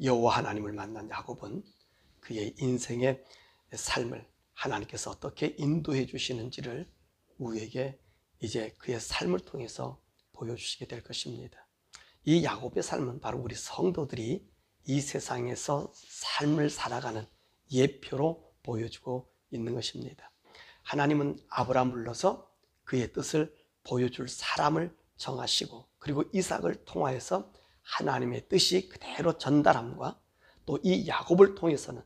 여호와 하나님을 만난 야곱은 그의 인생의 삶을 하나님께서 어떻게 인도해 주시는지를 우리에게 이제 그의 삶을 통해서 보여주시게 될 것입니다. 이 야곱의 삶은 바로 우리 성도들이 이 세상에서 삶을 살아가는 예표로 보여주고 있는 것입니다. 하나님은 아브라함을 불러서 그의 뜻을 보여줄 사람을 정하시고, 그리고 이삭을 통하여서 하나님의 뜻이 그대로 전달함과, 또 이 야곱을 통해서는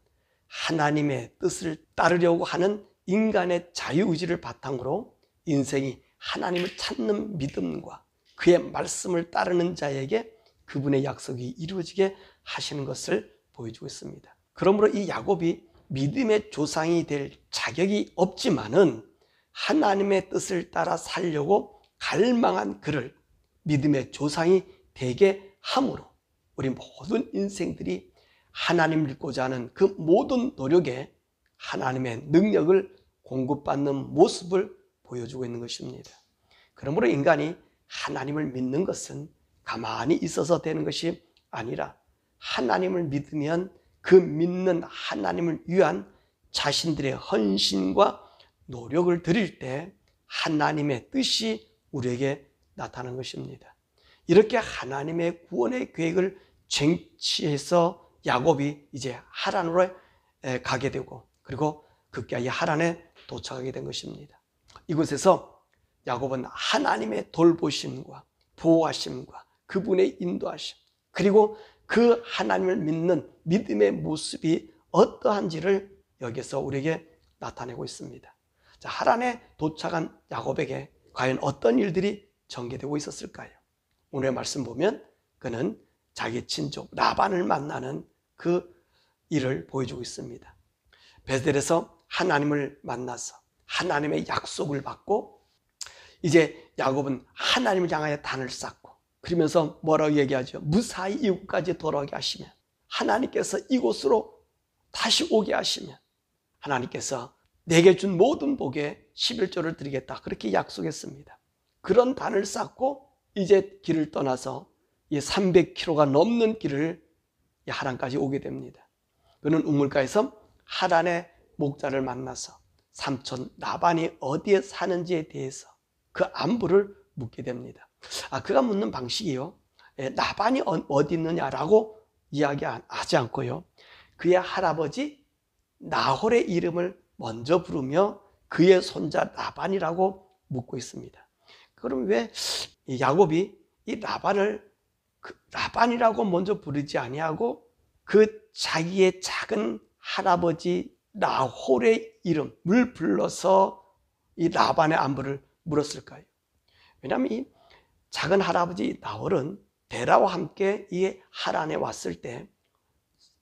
하나님의 뜻을 따르려고 하는 인간의 자유의지를 바탕으로 인생이 하나님을 찾는 믿음과 그의 말씀을 따르는 자에게 그분의 약속이 이루어지게 하시는 것을 보여주고 있습니다. 그러므로 이 야곱이 믿음의 조상이 될 자격이 없지만은 하나님의 뜻을 따라 살려고 갈망한 그를 믿음의 조상이 되게 함으로 우리 모든 인생들이 하나님을 믿고자 하는 그 모든 노력에 하나님의 능력을 공급받는 모습을 보여주고 있는 것입니다. 그러므로 인간이 하나님을 믿는 것은 가만히 있어서 되는 것이 아니라 하나님을 믿으면 그 믿는 하나님을 위한 자신들의 헌신과 노력을 드릴 때 하나님의 뜻이 우리에게 나타나는 것입니다. 이렇게 하나님의 구원의 계획을 쟁취해서 야곱이 이제 하란으로 가게 되고, 그리고 급기야 하란에 도착하게 된 것입니다. 이곳에서 야곱은 하나님의 돌보심과 보호하심과 그분의 인도하심, 그리고 그 하나님을 믿는 믿음의 모습이 어떠한지를 여기서 우리에게 나타내고 있습니다. 자, 하란에 도착한 야곱에게 과연 어떤 일들이 전개되고 있었을까요? 오늘의 말씀 보면 그는 자기 친족 라반을 만나는 그 일을 보여주고 있습니다. 베델에서 하나님을 만나서 하나님의 약속을 받고, 이제 야곱은 하나님을 향하여 단을 쌓고, 그러면서 뭐라고 얘기하죠? 무사히 이곳까지 돌아오게 하시면, 하나님께서 이곳으로 다시 오게 하시면 하나님께서 내게 준 모든 복에 11조를 드리겠다, 그렇게 약속했습니다. 그런 단을 쌓고 이제 길을 떠나서 이 300km가 넘는 길을 하란까지 오게 됩니다. 그는 우물가에서 하란의 목자를 만나서 삼촌 라반이 어디에 사는지에 대해서 그 안부를 묻게 됩니다. 그가 묻는 방식이요, 라반이 어디 있느냐라고 이야기하지 않고요, 그의 할아버지 나홀의 이름을 먼저 부르며 그의 손자 라반이라고 묻고 있습니다. 그럼 왜 야곱이 이 라반이라고 먼저 부르지 아니하고 그 자기의 작은 할아버지 나홀의 이름을 불러서 이 라반의 안부를 물었을까요? 왜냐하면 이 작은 할아버지 나홀은 데라와 함께 이 하란에 왔을 때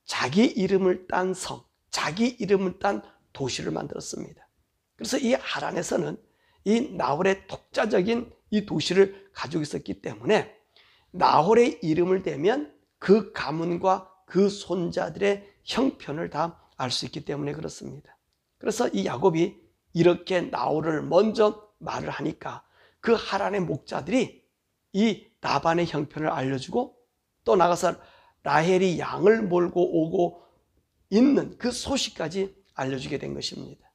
자기 이름을 딴 성, 자기 이름을 딴 도시를 만들었습니다. 그래서 이 하란에서는 이 나홀의 독자적인 이 도시를 가지고 있었기 때문에 나홀의 이름을 대면 그 가문과 그 손자들의 형편을 다 알 수 있기 때문에 그렇습니다. 그래서 이 야곱이 이렇게 나홀을 먼저 말을 하니까 그 하란의 목자들이 이 라반의 형편을 알려주고, 또 나가서 라헬이 양을 몰고 오고 있는 그 소식까지 알려주게 된 것입니다.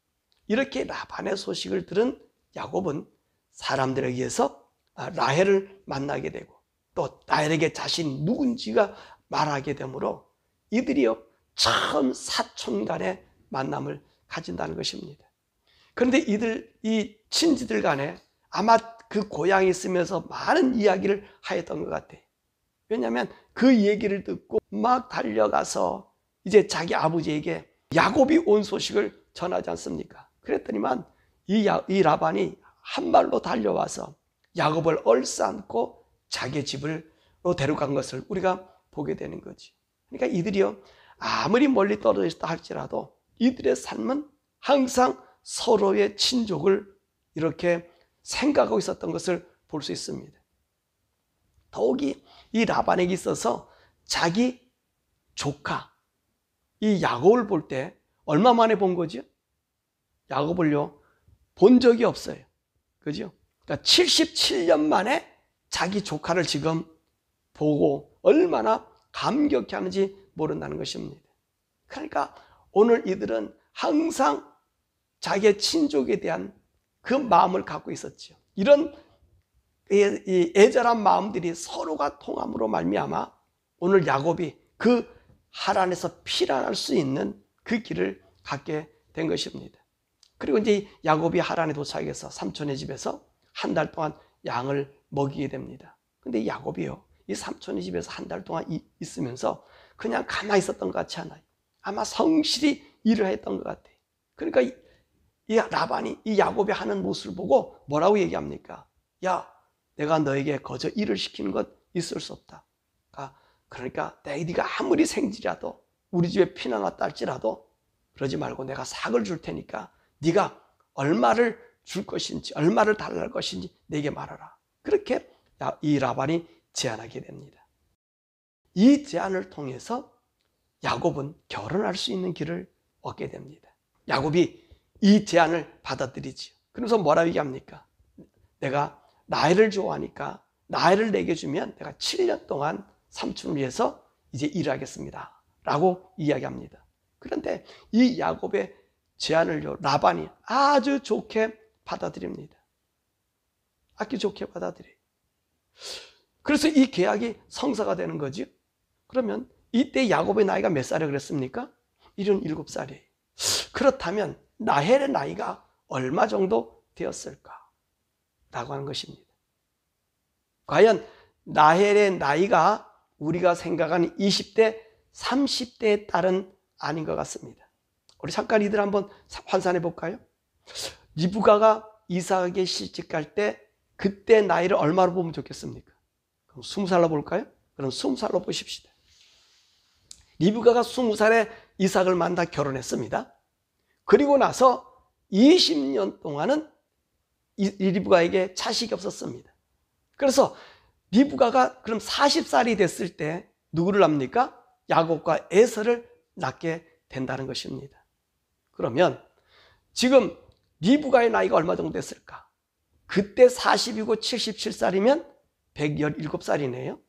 이렇게 라반의 소식을 들은 야곱은 사람들에 의해서 라헬을 만나게 되고, 또 라헬에게 자신이 누군지가 말하게 되므로 이들이요 처음 사촌 간의 만남을 가진다는 것입니다. 그런데 이 친지들 간에 아마 그 고향에 있으면서 많은 이야기를 하였던 것 같아요. 왜냐하면 그 얘기를 듣고 막 달려가서 이제 자기 아버지에게 야곱이 온 소식을 전하지 않습니까? 그랬더니만 이 라반이 한 발로 달려와서 야곱을 얼싸안고 자기 집으로 데려간 것을 우리가 보게 되는 거지. 그러니까 이들이요 아무리 멀리 떨어져 있다 할지라도 이들의 삶은 항상 서로의 친족을 이렇게 생각하고 있었던 것을 볼 수 있습니다. 더욱이 이 라반에게 있어서 자기 조카 이 야곱을 볼 때 얼마 만에 본 거죠? 야곱을요 본 적이 없어요. 그죠? 그러니까 77년 만에 자기 조카를 지금 보고 얼마나 감격해 하는지 모른다는 것입니다. 그러니까 오늘 이들은 항상 자기의 친족에 대한 그 마음을 갖고 있었죠. 이런 이 애절한 마음들이 서로가 통함으로 말미암아 오늘 야곱이 그 하란에서 피난할 수 있는 그 길을 갖게 된 것입니다. 그리고 이제 야곱이 하란에 도착해서 삼촌의 집에서 한 달 동안 양을 먹이게 됩니다. 근데 야곱이요, 이 삼촌의 집에서 한 달 동안 있으면서 그냥 가만히 있었던 것 같지 않아요. 아마 성실히 일을 했던 것 같아요. 그러니까 이 라반이 이 야곱이 하는 모습을 보고 뭐라고 얘기합니까? 야, 내가 너에게 거저 일을 시키는 것 있을 수 없다. 그러니까 네가 아무리 생지라도 우리 집에 피난 왔다 할지라도 그러지 말고 내가 삭을 줄 테니까 네가 얼마를 줄 것인지 얼마를 달랄 것인지 내게 말하라. 그렇게 이 라반이 제안하게 됩니다. 이 제안을 통해서 야곱은 결혼할 수 있는 길을 얻게 됩니다. 야곱이 이 제안을 받아들이지요. 그래서 뭐라고 얘기합니까? 내가 나일을 좋아하니까 나일을 내게 주면 내가 7년 동안 삼촌을 위해서 이제 일하겠습니다 라고 이야기합니다. 그런데 이 야곱의 제안을 라반이 아주 좋게 받아들입니다. 아주 좋게 받아들여요. 그래서 이 계약이 성사가 되는 거죠. 그러면 이때 야곱의 나이가 몇 살이라고 그랬습니까? 77살이에요. 그렇다면 라헬의 나이가 얼마 정도 되었을까? 라고 하는 것입니다. 과연 라헬의 나이가 우리가 생각하는 20대, 30대의 딸은 아닌 것 같습니다. 우리 잠깐 이들 한번 환산해 볼까요? 리브가가 이삭에게 시집갈 때 그때 나이를 얼마로 보면 좋겠습니까? 그럼 20살로 볼까요? 그럼 20살로 보십시다. 리브가가 20살에 이삭을 만나 결혼했습니다. 그리고 나서 20년 동안은 리브가에게 자식이 없었습니다. 그래서 리브가가 그럼 40살이 됐을 때 누구를 낳습니까? 야곱과 에서를 낳게 된다는 것입니다. 그러면 지금 리브가의 나이가 얼마 정도 됐을까? 그때 40이고 77살이면 117살이네요.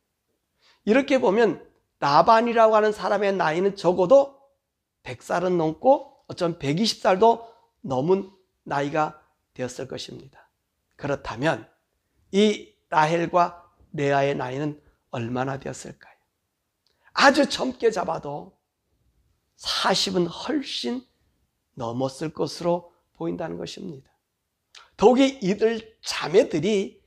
이렇게 보면 라반이라고 하는 사람의 나이는 적어도 100살은 넘고 어쩌면 120살도 넘은 나이가 되었을 것입니다. 그렇다면 이 라헬과 레아의 나이는 얼마나 되었을까요? 아주 젊게 잡아도 40은 훨씬 넘었을 것으로 보인다는 것입니다. 더욱이 이들 자매들이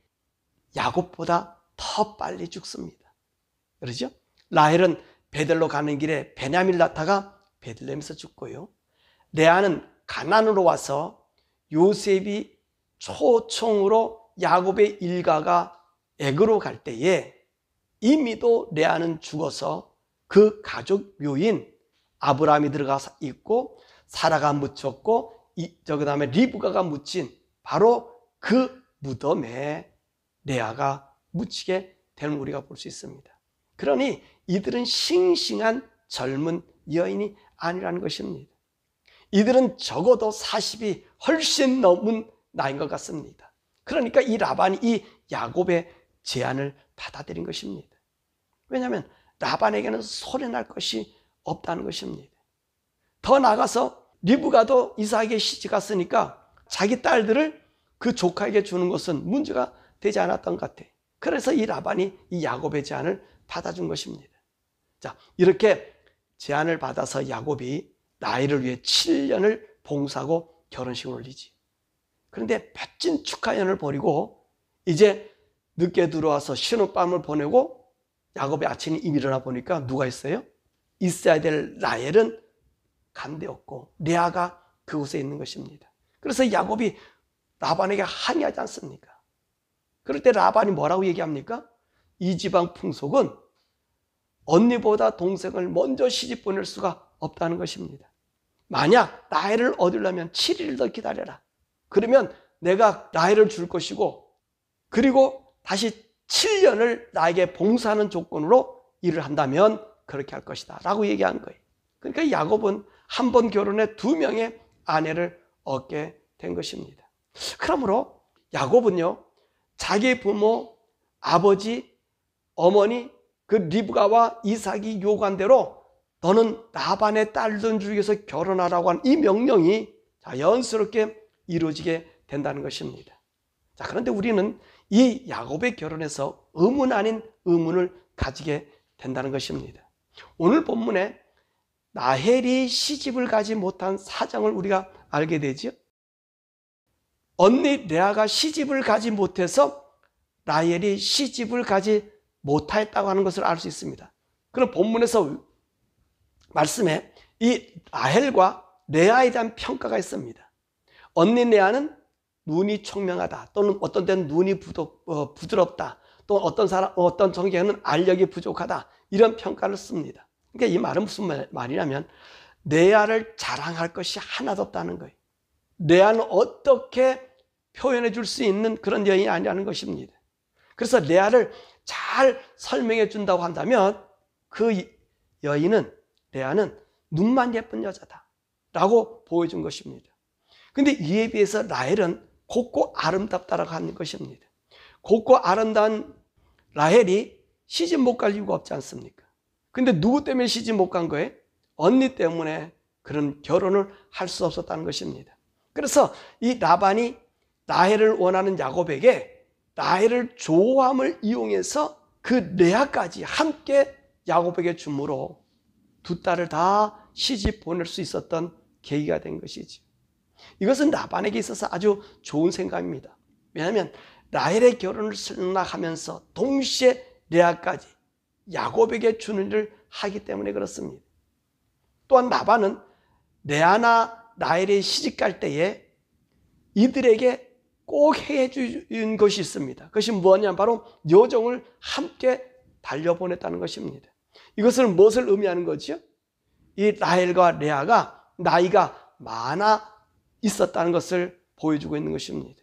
야곱보다 더 빨리 죽습니다. 그렇죠? 라헬은 베들로 가는 길에 베냐민을 낳다가 베들레헴에서 죽고요. 레아는 가나안으로 와서 요셉이 초총으로 야곱의 일가가 애굽으로 갈 때에 이미도 레아는 죽어서 그 가족 묘인 아브라함이 들어가서 있고 사라가 묻혔고 그 다음에 리브가가 묻힌 바로 그 무덤에 레아가 묻히게 되는 우리가 볼 수 있습니다. 그러니 이들은 싱싱한 젊은 여인이 아니라는 것입니다. 이들은 적어도 40이 훨씬 넘은 나이인 것 같습니다. 그러니까 이 라반이 이 야곱의 제안을 받아들인 것입니다. 왜냐하면 라반에게는 소리날 것이 없다는 것입니다. 더 나아가서 리브가도 이삭에게 시집갔으니까 자기 딸들을 그 조카에게 주는 것은 문제가 되지 않았던 것 같아요. 그래서 이 라반이 이 야곱의 제안을 받아준 것입니다. 자, 이렇게 제안을 받아서 야곱이 라헬을 위해 7년을 봉사하고 결혼식을 올리지. 그런데 멋진 축하연을 벌이고 이제 늦게 들어와서 신혼밤을 보내고 야곱이 아침에 일어나 보니까 누가 있어요? 있어야 될 라헬은 간데없고 레아가 그곳에 있는 것입니다. 그래서 야곱이 라반에게 항의하지 않습니까? 그럴 때 라반이 뭐라고 얘기합니까? 이 지방 풍속은 언니보다 동생을 먼저 시집 보낼 수가 없다는 것입니다. 만약 라헬을 얻으려면 7일을 더 기다려라. 그러면 내가 라헬을 줄 것이고 그리고 다시 7년을 나에게 봉사하는 조건으로 일을 한다면 그렇게 할 것이다 라고 얘기한 거예요. 그러니까 야곱은 한 번 결혼해 2명의 아내를 얻게 된 것입니다. 그러므로 야곱은요, 자기 부모, 아버지, 어머니, 그 리브가와 이삭이 요구한 대로 너는 라반의 딸들 중에서 결혼하라고 한 이 명령이 자연스럽게 이루어지게 된다는 것입니다. 자, 그런데 우리는 이 야곱의 결혼에서 의문 아닌 의문을 가지게 된다는 것입니다. 오늘 본문에 라헬이 시집을 가지 못한 사정을 우리가 알게 되죠. 언니 레아가 시집을 가지 못해서 라헬이 시집을 가지 못하였다고 하는 것을 알 수 있습니다. 그럼 본문에서 말씀에 이 라헬과 레아에 대한 평가가 있습니다. 언니 레아는 눈이 총명하다, 또는 어떤 때는 눈이 부드럽다, 또 어떤 성경에는 알력이 부족하다, 이런 평가를 씁니다. 그러니까 이 말은 무슨 말이냐면 레아를 자랑할 것이 하나도 없다는 거예요. 레아는 어떻게 표현해 줄 수 있는 그런 여인이 아니라는 것입니다. 그래서 레아를 잘 설명해 준다고 한다면 그 레아는 눈만 예쁜 여자다 라고 보여준 것입니다. 근데 이에 비해서 라헬은 곱고 아름답다라고 하는 것입니다. 곱고 아름다운 라헬이 시집 못 갈 이유가 없지 않습니까? 근데 누구 때문에 시집 못 간 거예요? 언니 때문에 그런 결혼을 할 수 없었다는 것입니다. 그래서 이 라반이 라헬을 원하는 야곱에게 라헬을 좋아함을 이용해서 그 레아까지 함께 야곱에게 주므로 두 딸을 다 시집 보낼 수 있었던 계기가 된 것이지. 이것은 라반에게 있어서 아주 좋은 생각입니다. 왜냐하면 라헬의 결혼을 승낙하면서 동시에 레아까지 야곱에게 주는 일을 하기 때문에 그렇습니다. 또한 라반은 레아나 라헬이 시집 갈 때에 이들에게 꼭 해준 것이 있습니다. 그것이 뭐냐면 바로 여종을 함께 달려보냈다는 것입니다. 이것은 무엇을 의미하는 거죠? 이 라헬과 레아가 나이가 많아 있었다는 것을 보여주고 있는 것입니다.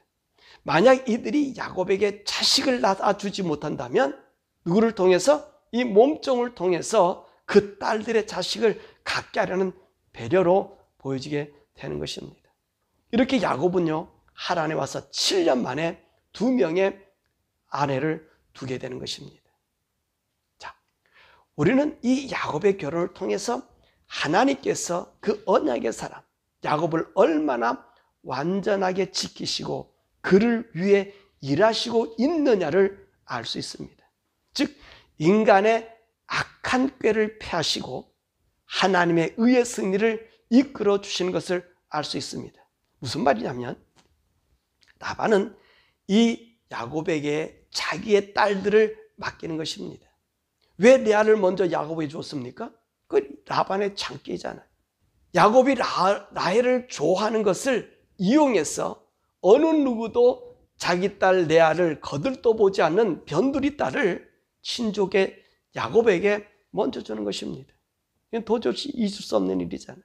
만약 이들이 야곱에게 자식을 낳아주지 못한다면 누구를 통해서? 이 몸종을 통해서 그 딸들의 자식을 갖게 하려는 배려로 보여지게 되는 것입니다. 이렇게 야곱은요, 하란에 와서 7년 만에 2명의 아내를 두게 되는 것입니다. 자, 우리는 이 야곱의 결혼을 통해서 하나님께서 그 언약의 사람 야곱을 얼마나 완전하게 지키시고 그를 위해 일하시고 있느냐를 알 수 있습니다. 즉 인간의 악한 꾀를 패하시고 하나님의 의의 승리를 이끌어 주시는 것을 알 수 있습니다. 무슨 말이냐면 라반은 이 야곱에게 자기의 딸들을 맡기는 것입니다. 왜 레아를 먼저 야곱에게 줬습니까? 그 라반의 장기잖아요. 야곱이 라헬을 좋아하는 것을 이용해서 어느 누구도 자기 딸 레아를 거들떠보지 않는 변두리 딸을 친족의 야곱에게 먼저 주는 것입니다. 이건 도저히 있을 수 없는 일이잖아요.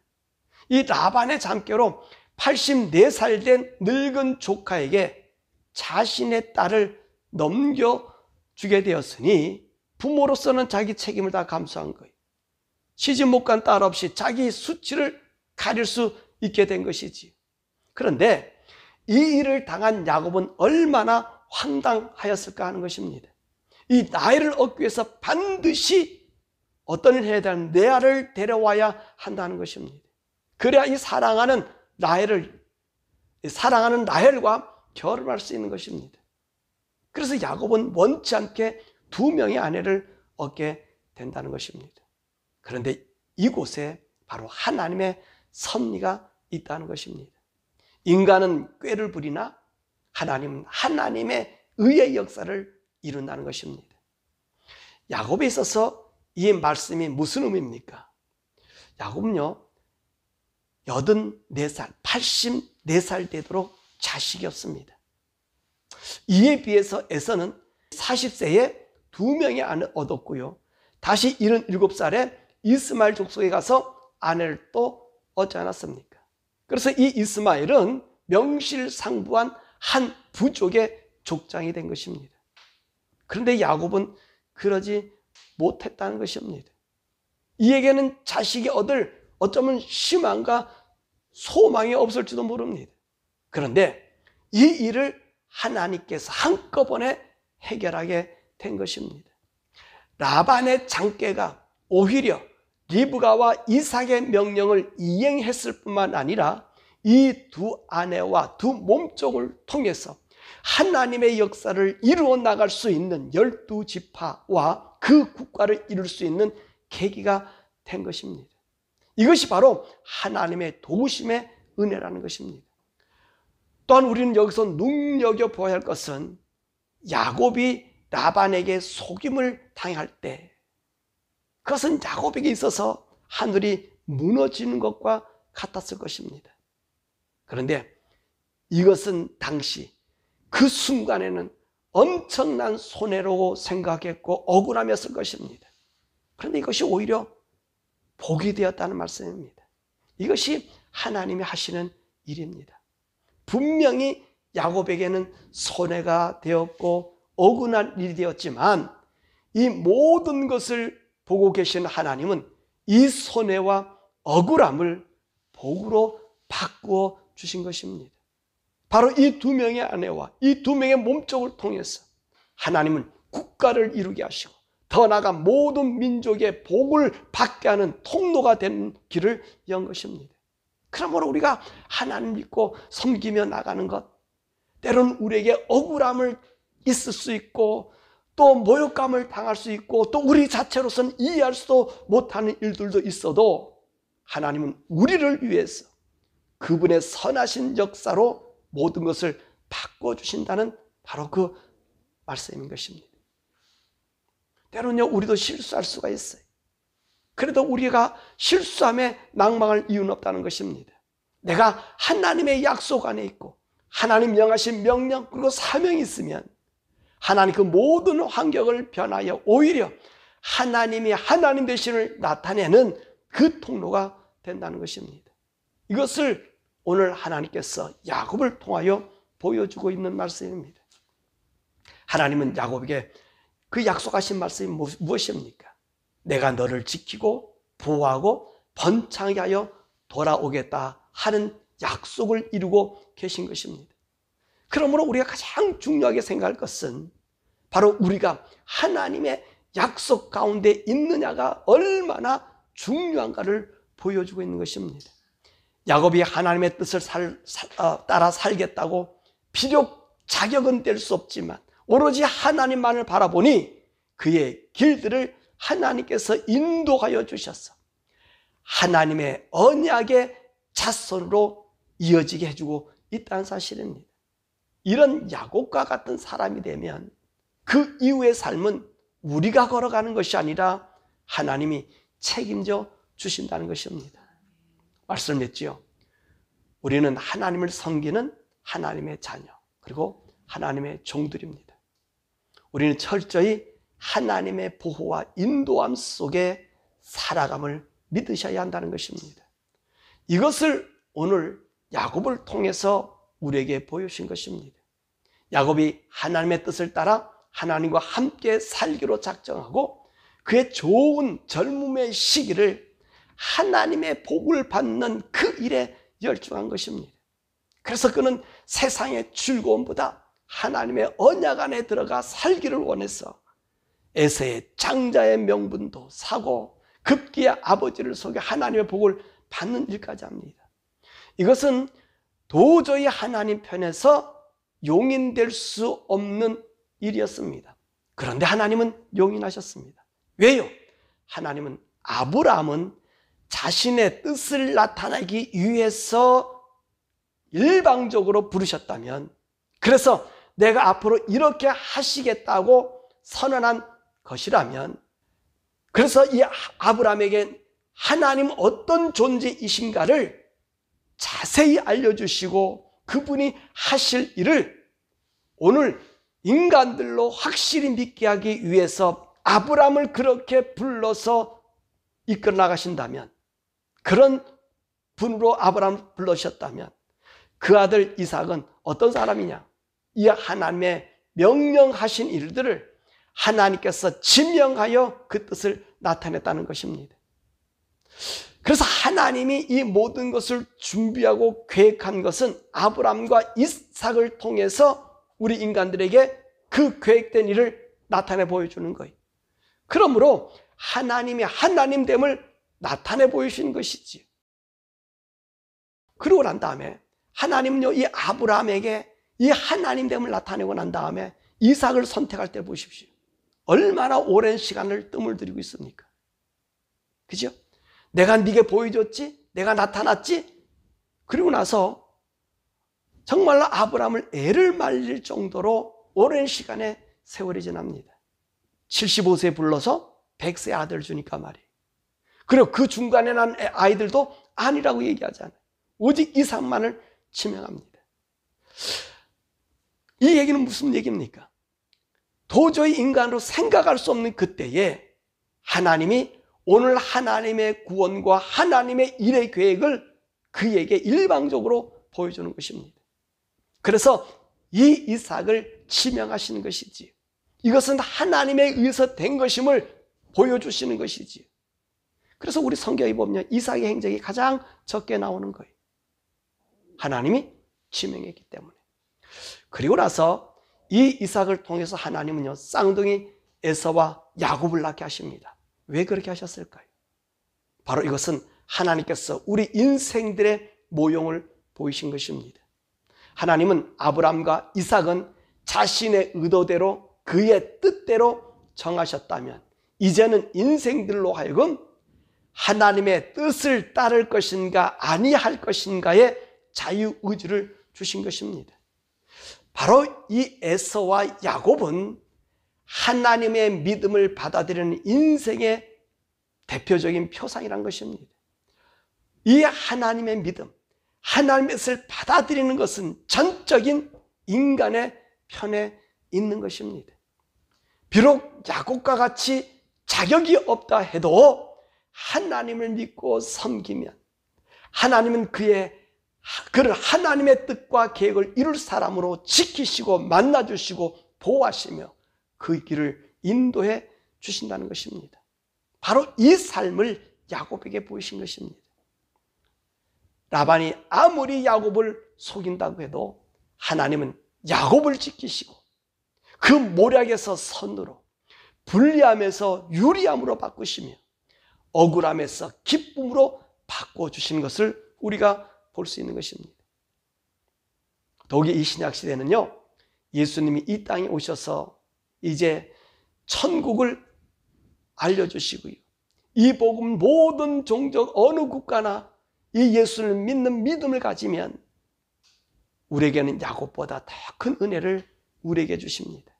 이 라반의 잠깨로 84살 된 늙은 조카에게 자신의 딸을 넘겨주게 되었으니 부모로서는 자기 책임을 다 감수한 거예요. 시집 못 간 딸 없이 자기 수치를 가릴 수 있게 된 것이지. 그런데 이 일을 당한 야곱은 얼마나 황당하였을까 하는 것입니다. 이 나이를 얻기 위해서 반드시 어떤 일을 해야 되는 레아를 데려와야 한다는 것입니다. 그래야 이 사랑하는 라헬과 결혼할 수 있는 것입니다. 그래서 야곱은 원치 않게 2명의 아내를 얻게 된다는 것입니다. 그런데 이곳에 바로 하나님의 섭리가 있다는 것입니다. 인간은 꾀를 부리나 하나님은 하나님의 의의 역사를 이룬다는 것입니다. 야곱에 있어서 이 말씀이 무슨 의미입니까? 야곱은요 84살, 84살 되도록 자식이 없습니다. 이에 비해서 에서는 40세에 2명의 아내를 얻었고요, 다시 77살에 이스마엘 족속에 가서 아내를 또 얻지 않았습니까? 그래서 이 이스마엘은 명실상부한 한 부족의 족장이 된 것입니다. 그런데 야곱은 그러지 못했다는 것입니다. 이에게는 자식이 얻을 어쩌면 희망과 소망이 없을지도 모릅니다. 그런데 이 일을 하나님께서 한꺼번에 해결하게 된 것입니다. 라반의 장깨가 오히려 리브가와 이삭의 명령을 이행했을 뿐만 아니라 이 두 아내와 두 몸종을 통해서 하나님의 역사를 이루어 나갈 수 있는 12지파와 그 국가를 이룰 수 있는 계기가 된 것입니다. 이것이 바로 하나님의 도우심의 은혜라는 것입니다. 또한 우리는 여기서 눈여겨보아야 할 것은 야곱이 라반에게 속임을 당할 때 그것은 야곱에게 있어서 하늘이 무너지는 것과 같았을 것입니다. 그런데 이것은 당시 그 순간에는 엄청난 손해라고 생각했고 억울함이었을 것입니다. 그런데 이것이 오히려 복이 되었다는 말씀입니다. 이것이 하나님이 하시는 일입니다. 분명히 야곱에게는 손해가 되었고 억울한 일이 되었지만 이 모든 것을 보고 계신 하나님은 이 손해와 억울함을 복으로 바꾸어 주신 것입니다. 바로 이 두 명의 아내와 이 두 명의 몸종을 통해서 하나님은 국가를 이루게 하시고 더 나아가 모든 민족의 복을 받게 하는 통로가 된 길을 연 것입니다. 그러므로 우리가 하나님 믿고 섬기며 나가는 것, 때로는 우리에게 억울함을 있을 수 있고 또 모욕감을 당할 수 있고 또 우리 자체로서는 이해할 수도 못하는 일들도 있어도 하나님은 우리를 위해서 그분의 선하신 역사로 모든 것을 바꿔주신다는 바로 그 말씀인 것입니다. 때로는요, 우리도 실수할 수가 있어요. 그래도 우리가 실수함에 낭망할 이유는 없다는 것입니다. 내가 하나님의 약속 안에 있고 하나님 명하신 명령 그리고 사명이 있으면 하나님 그 모든 환경을 변하여 오히려 하나님이 하나님 되심을 나타내는 그 통로가 된다는 것입니다. 이것을 오늘 하나님께서 야곱을 통하여 보여주고 있는 말씀입니다. 하나님은 야곱에게 그 약속하신 말씀이 무엇입니까? 내가 너를 지키고 보호하고 번창하게 하여 돌아오겠다 하는 약속을 이루고 계신 것입니다. 그러므로 우리가 가장 중요하게 생각할 것은 바로 우리가 하나님의 약속 가운데 있느냐가 얼마나 중요한가를 보여주고 있는 것입니다. 야곱이 하나님의 뜻을 따라 살겠다고 비록 자격은 될 수 없지만 오로지 하나님만을 바라보니 그의 길들을 하나님께서 인도하여 주셔서 하나님의 언약의 자손으로 이어지게 해주고 있다는 사실입니다. 이런 야곱과 같은 사람이 되면 그 이후의 삶은 우리가 걸어가는 것이 아니라 하나님이 책임져 주신다는 것입니다. 말씀했지요. 우리는 하나님을 섬기는 하나님의 자녀 그리고 하나님의 종들입니다. 우리는 철저히 하나님의 보호와 인도함 속에 살아감을 믿으셔야 한다는 것입니다. 이것을 오늘 야곱을 통해서 우리에게 보여주신 것입니다. 야곱이 하나님의 뜻을 따라 하나님과 함께 살기로 작정하고 그의 좋은 젊음의 시기를 하나님의 복을 받는 그 일에 열중한 것입니다. 그래서 그는 세상의 즐거움보다 하나님의 언약 안에 들어가 살기를 원해서 에서의 장자의 명분도 사고 급기야 아버지를 속여 하나님의 복을 받는 일까지 합니다. 이것은 도저히 하나님 편에서 용인될 수 없는 일이었습니다. 그런데 하나님은 용인하셨습니다. 왜요? 하나님은 아브라함은 자신의 뜻을 나타내기 위해서 일방적으로 부르셨다면, 그래서 내가 앞으로 이렇게 하시겠다고 선언한 것이라면, 그래서 이 아브라함에게 하나님 어떤 존재이신가를 자세히 알려주시고 그분이 하실 일을 오늘 인간들로 확실히 믿게 하기 위해서 아브라함을 그렇게 불러서 이끌어 나가신다면, 그런 분으로 아브라함을 불러주셨다면 그 아들 이삭은 어떤 사람이냐? 이 하나님의 명령하신 일들을 하나님께서 지명하여 그 뜻을 나타냈다는 것입니다. 그래서 하나님이 이 모든 것을 준비하고 계획한 것은 아브라함과 이삭을 통해서 우리 인간들에게 그 계획된 일을 나타내 보여주는 거예요. 그러므로 하나님이 하나님됨을 나타내 보이신 것이지. 그러고 난 다음에 하나님은요, 이 아브라함에게 이 하나님됨을 나타내고 난 다음에 이삭을 선택할 때 보십시오. 얼마나 오랜 시간을 뜸을 들이고 있습니까? 그죠? 내가 네게 보여줬지? 내가 나타났지? 그리고 나서 정말로 아브라함을 애를 말릴 정도로 오랜 시간의 세월이 지납니다. 75세에 불러서 100세 아들 주니까 말이에요. 그리고 그 중간에 난 아이들도 아니라고 얘기하지 않아요. 오직 이삭만을 지명합니다. 이 얘기는 무슨 얘기입니까? 도저히 인간으로 생각할 수 없는 그때에 하나님이 오늘 하나님의 구원과 하나님의 일의 계획을 그에게 일방적으로 보여주는 것입니다. 그래서 이 이삭을 지명하시는 것이지, 이것은 하나님에 의해서 된 것임을 보여주시는 것이지. 그래서 우리 성경에 보면 이삭의 행적이 가장 적게 나오는 거예요. 하나님이 지명했기 때문에. 그리고 나서 이 이삭을 통해서 하나님은요, 쌍둥이 에서와 야곱을 낳게 하십니다. 왜 그렇게 하셨을까요? 바로 이것은 하나님께서 우리 인생들의 모형을 보이신 것입니다. 하나님은 아브람과 이삭은 자신의 의도대로 그의 뜻대로 정하셨다면 이제는 인생들로 하여금 하나님의 뜻을 따를 것인가 아니할 것인가의 자유의지를 주신 것입니다. 바로 이 에서와 야곱은 하나님의 믿음을 받아들이는 인생의 대표적인 표상이란 것입니다. 이 하나님의 믿음, 하나님의 뜻을 받아들이는 것은 전적인 인간의 편에 있는 것입니다. 비록 야곱과 같이 자격이 없다 해도 하나님을 믿고 섬기면 하나님은 그를 하나님의 뜻과 계획을 이룰 사람으로 지키시고 만나주시고 보호하시며 그 길을 인도해 주신다는 것입니다. 바로 이 삶을 야곱에게 보이신 것입니다. 라반이 아무리 야곱을 속인다고 해도 하나님은 야곱을 지키시고 그 모략에서 선으로, 불리함에서 유리함으로 바꾸시며 억울함에서 기쁨으로 바꿔주신 것을 우리가 볼 수 있는 것입니다. 더욱이 이 신약 시대는요, 예수님이 이 땅에 오셔서 이제 천국을 알려주시고요, 이 복음 모든 종족 어느 국가나 이 예수를 믿는 믿음을 가지면 우리에게는 야곱보다 더 큰 은혜를 우리에게 주십니다.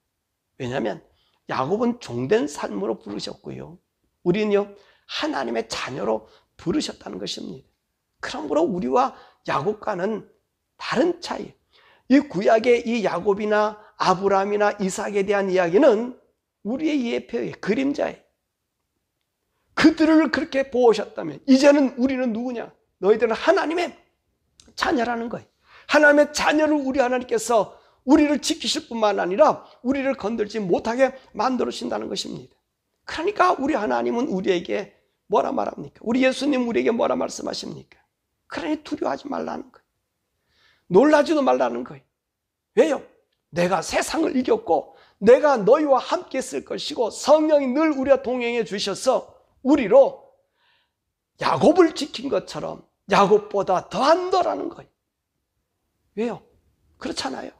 왜냐하면 야곱은 종된 삶으로 부르셨고요, 우리는요 하나님의 자녀로 부르셨다는 것입니다. 그러므로 우리와 야곱과는 다른 차이, 이 구약의 이 야곱이나 아브라함이나 이삭에 대한 이야기는 우리의 예표의 그림자예요. 그들을 그렇게 보호하셨다면 이제는 우리는 누구냐? 너희들은 하나님의 자녀라는 거예요. 하나님의 자녀를 우리 하나님께서 우리를 지키실 뿐만 아니라 우리를 건들지 못하게 만들어주신다는 것입니다. 그러니까 우리 하나님은 우리에게 뭐라 말합니까? 우리 예수님 우리에게 뭐라 말씀하십니까? 그러니 두려워하지 말라는 거예요. 놀라지도 말라는 거예요. 왜요? 내가 세상을 이겼고 내가 너희와 함께 있을 것이고 성령이 늘 우리와 동행해 주셔서 우리로 야곱을 지킨 것처럼 야곱보다 더한다라는 거예요. 왜요? 그렇잖아요.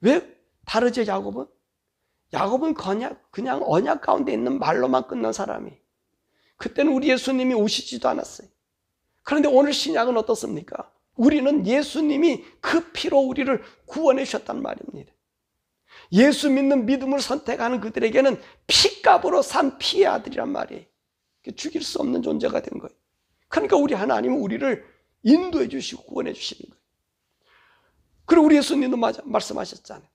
왜 다르죠, 야곱은? 야곱은 그냥 언약 가운데 있는 말로만 끝난 사람이. 그때는 우리 예수님이 오시지도 않았어요. 그런데 오늘 신약은 어떻습니까? 우리는 예수님이 그 피로 우리를 구원해 주셨단 말입니다. 예수 믿는 믿음을 선택하는 그들에게는 피값으로 산 피의 아들이란 말이에요. 죽일 수 없는 존재가 된 거예요. 그러니까 우리 하나님은 우리를 인도해 주시고 구원해 주시는 거예요. 그리고 우리 예수님도 말씀하셨잖아요.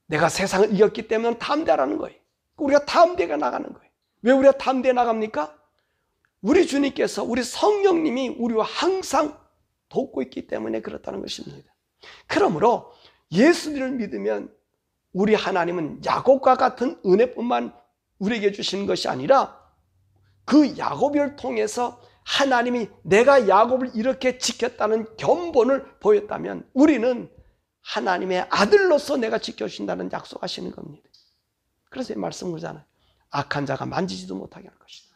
내가 세상을 이겼기 때문에 담대하라는 거예요. 우리가 담대가 나가는 거예요. 왜 우리가 담대해 나갑니까? 우리 주님께서, 우리 성령님이 우리와 항상 돕고 있기 때문에 그렇다는 것입니다. 그러므로 예수님을 믿으면 우리 하나님은 야곱과 같은 은혜뿐만 우리에게 주시는 것이 아니라 그 야곱을 통해서 하나님이 내가 야곱을 이렇게 지켰다는 견본을 보였다면 우리는 하나님의 아들로서 내가 지켜주신다는 약속하시는 겁니다. 그래서 이 말씀을 하잖아요. 악한 자가 만지지도 못하게 할 것이다.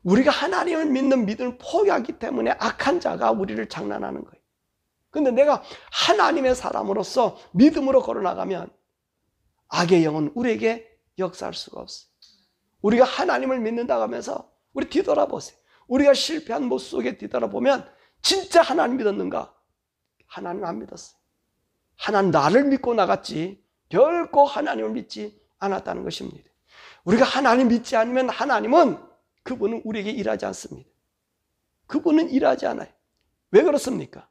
우리가 하나님을 믿는 믿음을 포기하기 때문에 악한 자가 우리를 장난하는 거예요. 근데 내가 하나님의 사람으로서 믿음으로 걸어나가면 악의 영은 우리에게 역사할 수가 없어요. 우리가 하나님을 믿는다고 하면서 우리 뒤돌아보세요. 우리가 실패한 모습 속에 뒤돌아보면 진짜 하나님 믿었는가? 하나님 안 믿었어요. 하나님 나를 믿고 나갔지 결코 하나님을 믿지 않았다는 것입니다. 우리가 하나님 믿지 않으면 하나님은 그분은 우리에게 일하지 않습니다. 그분은 일하지 않아요. 왜 그렇습니까?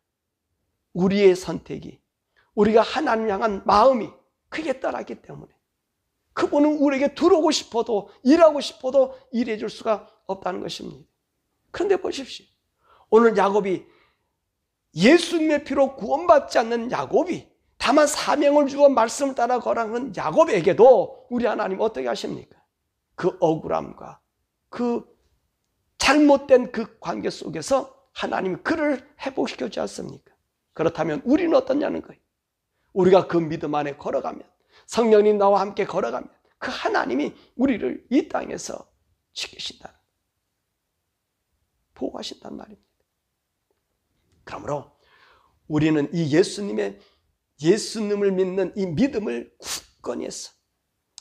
우리의 선택이, 우리가 하나님 향한 마음이 크게 따랐기 때문에 그분은 우리에게 들어오고 싶어도 일하고 싶어도 일해 줄 수가 없다는 것입니다. 그런데 보십시오. 오늘 야곱이 예수님의 피로 구원받지 않는 야곱이 다만 사명을 주어 말씀을 따라 걸어가는 야곱에게도 우리 하나님 어떻게 하십니까? 그 억울함과 그 잘못된 그 관계 속에서 하나님이 그를 회복시켜주지 않습니까? 그렇다면 우리는 어떠냐는 거예요. 우리가 그 믿음 안에 걸어가면, 성령님 나와 함께 걸어가면 그 하나님이 우리를 이 땅에서 지키신다, 보호하신단 말입니다. 그러므로 우리는 이 예수님을 믿는 이 믿음을 굳건히 해서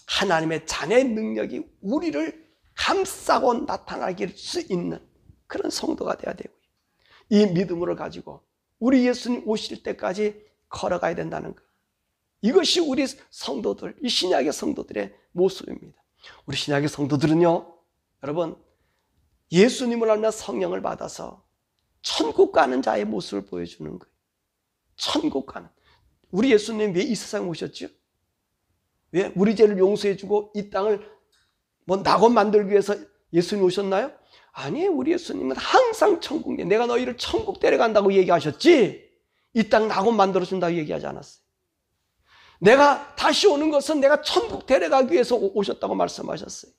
하나님의 자녀의 능력이 우리를 감싸고 나타나길 수 있는 그런 성도가 되어야 되고요. 이 믿음으로 가지고 우리 예수님 오실 때까지 걸어가야 된다는 것. 이것이 우리 성도들, 이 신약의 성도들의 모습입니다. 우리 신약의 성도들은요, 여러분, 예수님을 알며 성령을 받아서 천국 가는 자의 모습을 보여주는 거예요. 천국 가는. 우리 예수님 왜 이 세상에 오셨죠? 왜? 우리 죄를 용서해주고 이 땅을 낙원 만들기 위해서 예수님이 오셨나요? 아니에요. 우리 예수님은 항상 천국에 내가 너희를 천국 데려간다고 얘기하셨지 이 땅 낙원 만들어준다고 얘기하지 않았어요. 내가 다시 오는 것은 내가 천국 데려가기 위해서 오셨다고 말씀하셨어요.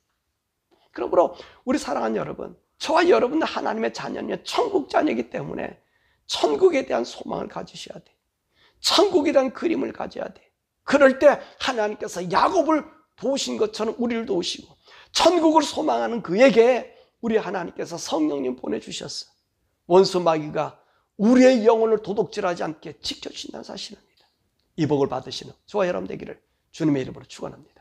그러므로 우리 사랑하는 여러분, 저와 여러분은 하나님의 자녀는 천국 자녀이기 때문에 천국에 대한 소망을 가지셔야 돼. 천국에 대한 그림을 가져야 돼. 그럴 때 하나님께서 야곱을 도우신 것처럼 우리를 도우시고 천국을 소망하는 그에게 우리 하나님께서 성령님 보내주셨어. 원수 마귀가 우리의 영혼을 도둑질하지 않게 지켜주신다는 사실입니다. 이 복을 받으시는 저와 여러분 되기를 주님의 이름으로 축원합니다.